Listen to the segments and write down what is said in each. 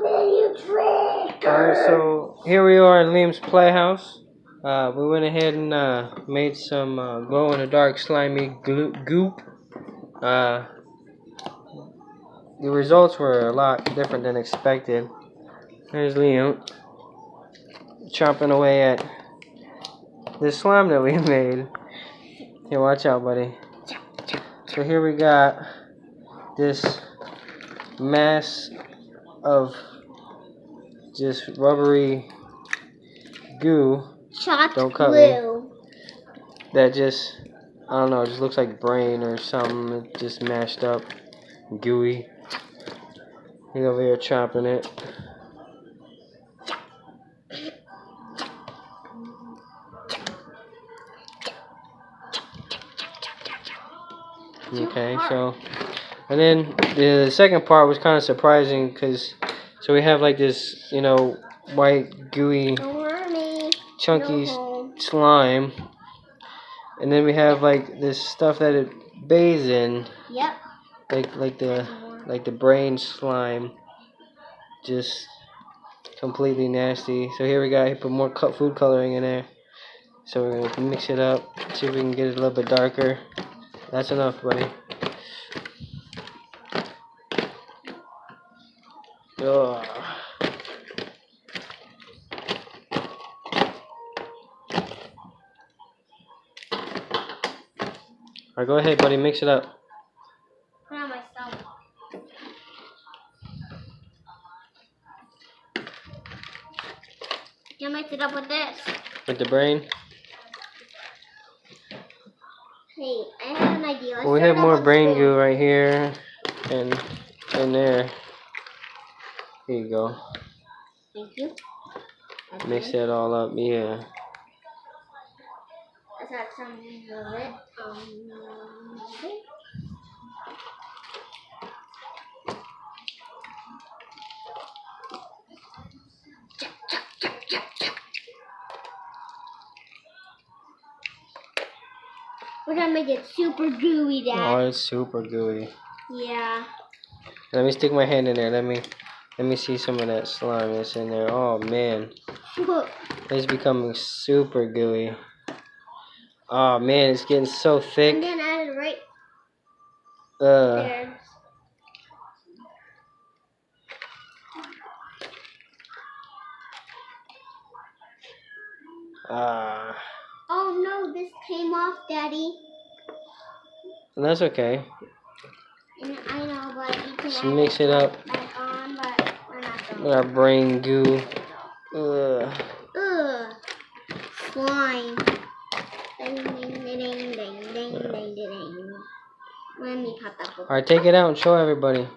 Alright, so here we are in Liam's Playhouse. We went ahead and made some glow-in-the-dark slimy goop. The results were a lot different than expected. There's Liam chomping away at this slime that we made. Here, watch out, buddy. So here we got this mass of just rubbery goo. Don't cut me. That just, I don't know, it just looks like brain or something. It just mashed up, gooey. He's over here chopping it. Okay, so, and then the second part was kind of surprising because, so we have like this, you know, white, gooey, chunky slime, and then we have like this stuff that it bathes in. Yep. Like the brain slime, just completely nasty. So here we got, he put more food coloring in there. So we're gonna mix it up, see if we can get it a little bit darker. That's enough, buddy. Ugh. Alright, go ahead, buddy, mix it up. Put on my stomach. You mix it up with this. With the brain? Hey, I have an idea. Well, we have more brain goo right here and in there. Here you go. Thank you. Okay. Mix that all up, yeah. Let's add some of it. Okay. We're gonna make it super gooey, Dad. Oh, it's super gooey. Yeah. Let me stick my hand in there. Let me see some of that slime that's in there. Oh man, it's becoming super gooey. Oh man, it's getting so thick. And then add it right there. Oh no, this came off, Daddy. That's okay. And I know, but you can Just mix it up back on, but we're not going with our brain goo. Ugh. Ugh. Slime. Ding, ding, ding, ding, ding, ding, ding, ding. Let me cut that book. Alright, take it out and show everybody.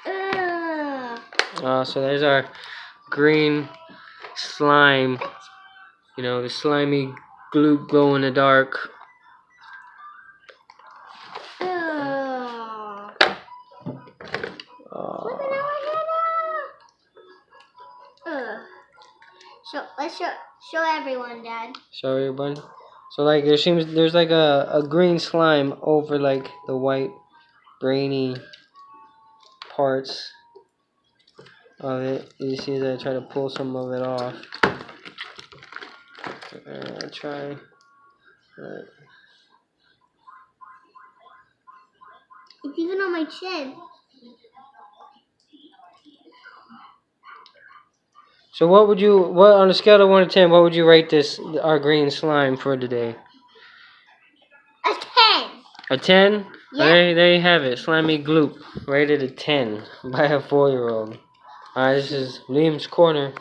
Ugh. So there's our green slime. You know, the slimy glow in the dark. Let's show everyone, Dad. Show everybody. So like there's like a green slime over like the white brainy parts of it. You see that I try to pull some of it off. Try. Right. It's even on my chin. So what on a scale of 1 to 10, what would you rate our green slime for today? A 10. A 10? Yeah. There you have it. Slimy Gloop. Rated a 10 by a 4-year-old. Alright, this is Liam's Corner.